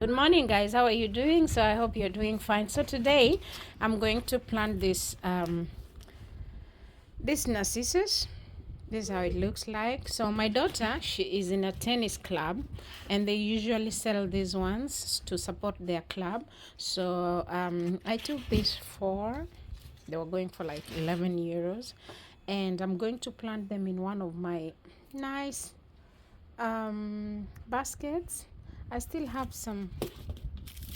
Good morning, guys. How are you doing? So I hope you're doing fine. So today I'm going to plant this narcissus. This is how it looks like. So my daughter, she is in a tennis club, and they usually sell these ones to support their club. So I took these four. They were going for like 11 euros, and I'm going to plant them in one of my nice baskets. I still have some.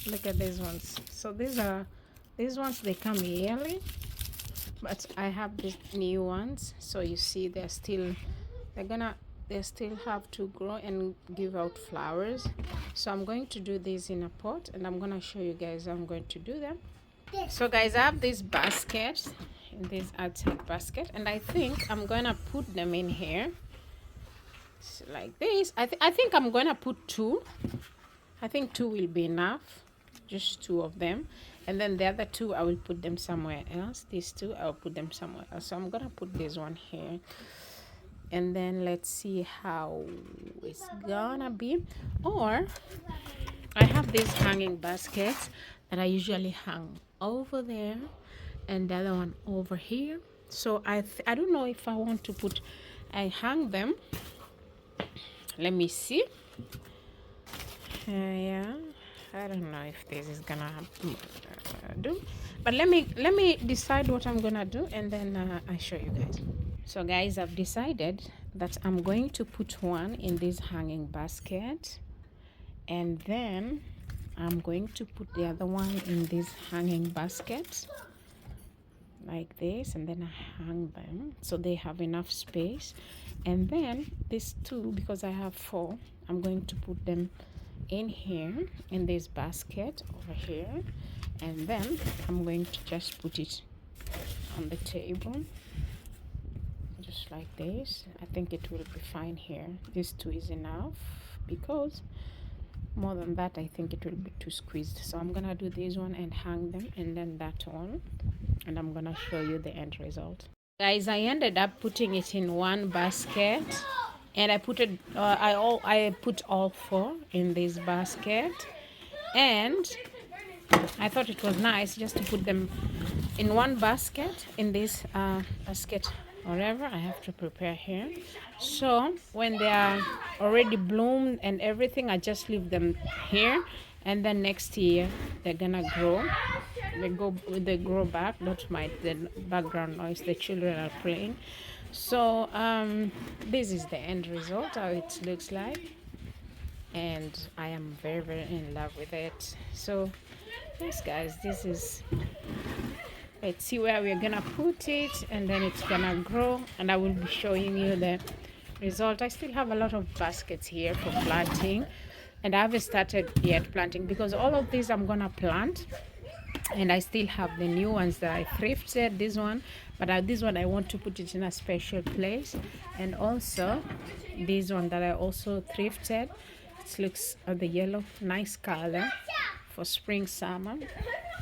Look at these ones. So these ones, they come yearly, but I have these new ones. So you see they're gonna they still have to grow and give out flowers. So I'm going to do this in a pot, and I'm gonna show you guys how I'm going to do them. So guys, I have these baskets in this outside basket, and I think I'm gonna put them in here. So like this. I think I'm gonna put two. I think two will be enough, just two of them, and then the other two I will put them somewhere else. These two I'll put them somewhere else. So I'm gonna put this one here, and then let's see how it's gonna be. Or I have these hanging baskets that I usually hang over there, and the other one over here. So I don't know if I want to put, I hang them. Let me see. Yeah, I don't know if this is gonna do, but let me decide what I'm gonna do, and then I show you guys. So guys, I've decided that I'm going to put one in this hanging basket, and then I'm going to put the other one in this hanging basket like this, and then I hang them so they have enough space. And then these two, because I have four, I'm going to put them in here in this basket over here, and then I'm going to just put it on the table just like this. I think it will be fine here. This two is enough, because more than that I think it will be too squeezed. So I'm gonna do this one and hang them, and then that one, and I'm gonna show you the end result. Guys, I ended up putting it in one basket, and I put all four in this basket, and I thought it was nice just to put them in one basket in this basket whatever I have to prepare here. So when they are already bloomed and everything, I just leave them here, and then next year they're gonna grow. They grow back. Don't mind the background noise, the children are playing. So this is the end result, how it looks like, and I am very, very in love with it. So yes guys, this is, let's see where we're gonna put it, and then it's gonna grow, and I will be showing you the result. I still have a lot of baskets here for planting, and I haven't started yet planting, because all of these I'm gonna plant, and I still have the new ones that I thrifted, this one, but this one I want to put it in a special place. And also this one that I also thrifted, it looks the yellow, nice color for spring summer,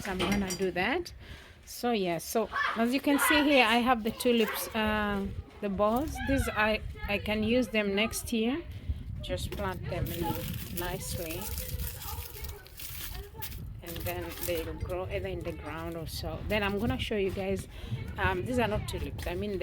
so I'm gonna do that. So yeah, so as you can see here, I have the tulips, the balls. These I can use them next year, just plant them in nicely, and then they'll grow either in the ground or so. Then I'm gonna show you guys, these are not tulips, I mean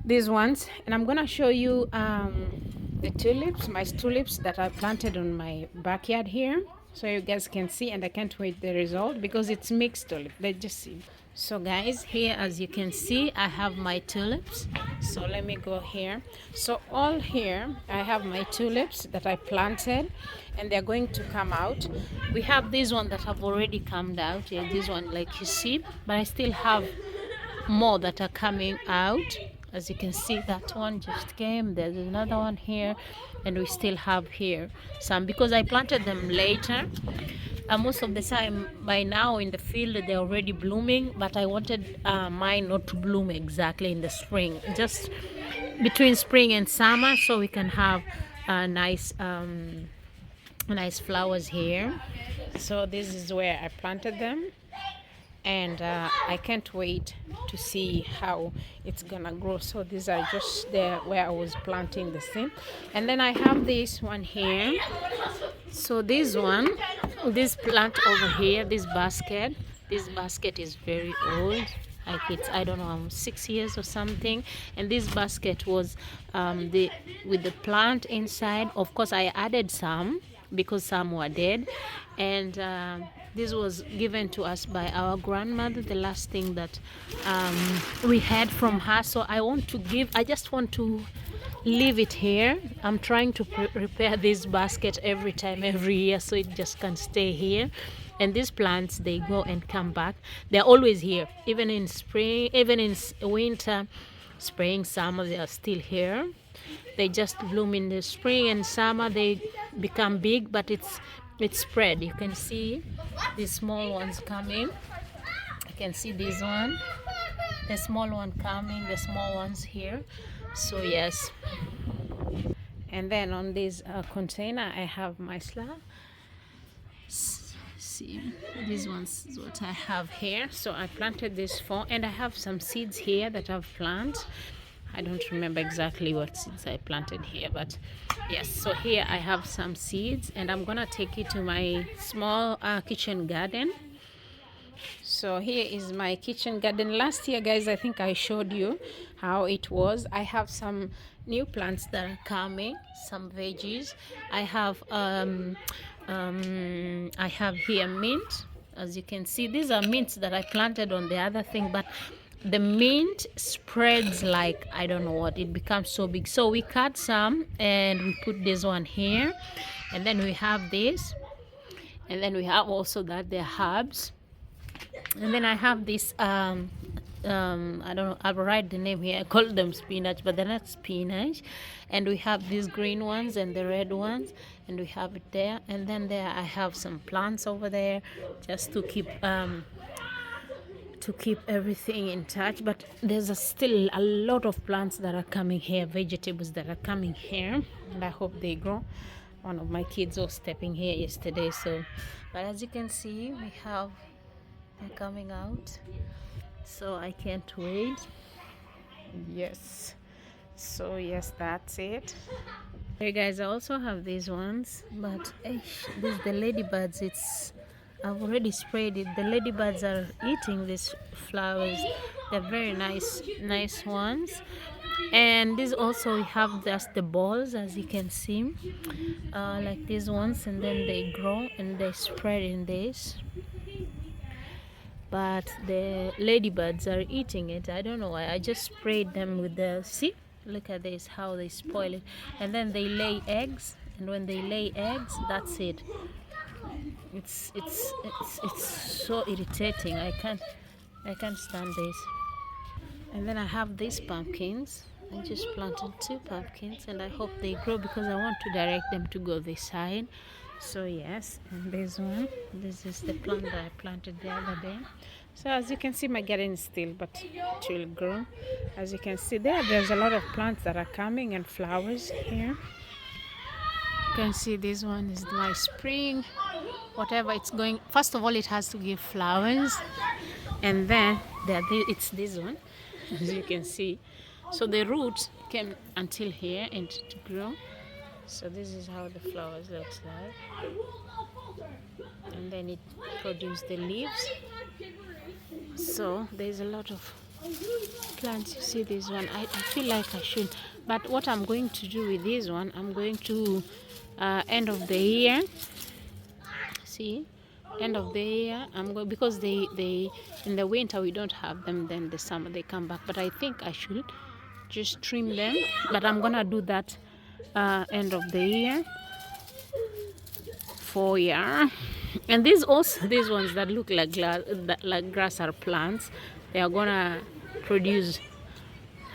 these ones, and I'm gonna show you the tulips, my tulips that I planted on my backyard here, so you guys can see. And I can't wait the result, because it's mixed tulip. Let's just see. So guys, here as you can see, I have my tulips. So let me go here. So all here I have my tulips that I planted, and they're going to come out. We have this one that have already come out, yeah, this one like you see, but I still have more that are coming out. As you can see, that one just came, there's another one here, and we still have here some, because I planted them later. Most of the time by now in the field they're already blooming, but I wanted mine not to bloom exactly in the spring, just between spring and summer, so we can have nice flowers here. So this is where I planted them, and I can't wait to see how it's gonna grow. So these are just there where I was planting the seed. And then I have this one here, So this one, this plant over here, this basket is very old. Like it's, I don't know, 6 years or something. And this basket was with the plant inside. Of course, I added some because some were dead. And this was given to us by our grandmother, the last thing that we had from her. So I just want to leave it here. I'm trying to repair this basket every year, so it just can stay here. And these plants, they go and come back. They're always here, even in spring, even in winter, spring, summer, they are still here. They just bloom in the spring and summer. They become big, but it's spread. You can see these small ones coming. You can see this one, the small one coming, the small ones here. So yes. And then on this container I have my slab. See, these ones is what I have here. So I planted this for, and I have some seeds here that I've planted. I don't remember exactly what seeds I planted here, but yes. So here I have some seeds, and I'm gonna take it to my small kitchen garden. So here is my kitchen garden. Last year, guys, I think I showed you how it was. I have some new plants that are coming, some veggies. I have here mint. As you can see, these are mints that I planted on the other thing, but the mint spreads like, I don't know what, it becomes so big. So we cut some and we put this one here, and then we have this, and then we have also that they're herbs. And then I have this I don't know, I'll write the name here. I call them spinach, but they're not spinach. And we have these green ones and the red ones, and we have it there. And then there I have some plants over there, just to keep everything in touch. But there's still a lot of plants that are coming here, vegetables that are coming here, and I hope they grow. One of my kids was stepping here yesterday. So, but as you can see, we have, they're coming out, so I can't wait. Yes, so yes, that's it. Hey guys, I also have these ones, but this the ladybirds, I've already sprayed it. The ladybirds are eating these flowers. They're very nice ones. And these also, we have just the balls, as you can see, like these ones, and then they grow and they spread in this. But the ladybirds are eating it. I don't know why. I just sprayed them with the, see, look at this, how they spoil it. And then they lay eggs, and when they lay eggs, that's it. It's so irritating. I can't stand this. And then I have these pumpkins. I just planted 2 pumpkins, and I hope they grow because I want to direct them to go this side. So yes, and this one, this is the plant that I planted the other day. So as you can see, my garden is still, but it will grow. As you can see there's a lot of plants that are coming and flowers here. You can see this one is my spring, whatever it's going. First of all, it has to give flowers, and then it's this one, as you can see. So the roots came until here and to grow. So this is how the flowers looks like, and then it produced the leaves. So there's a lot of plants. You see this one, I feel like I should, but what I'm going to do with this one, I'm going to end of the year, see, end of the year, I'm going, because they in the winter we don't have them, then the summer they come back. But I think I should just trim them, but I'm gonna do that end of the year for year. And these ones that look like grass are plants. They are gonna produce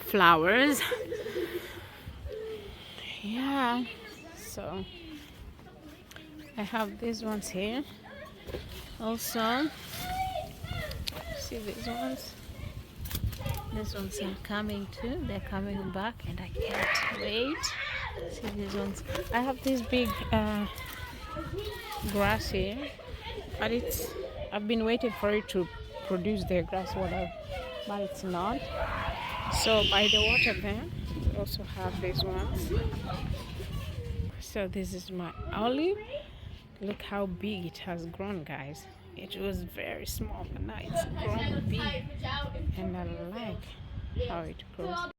flowers. Yeah, so I have these ones here also. See these ones are coming too. They're coming back, and I can't wait. See these ones. I have this big grass here, but I've been waiting for it to produce the grass, whatever, but it's not. So by the water there, we also have these ones. So this is my olive. Look how big it has grown, guys. It was very small, but now it's grown big, and I like how it grows.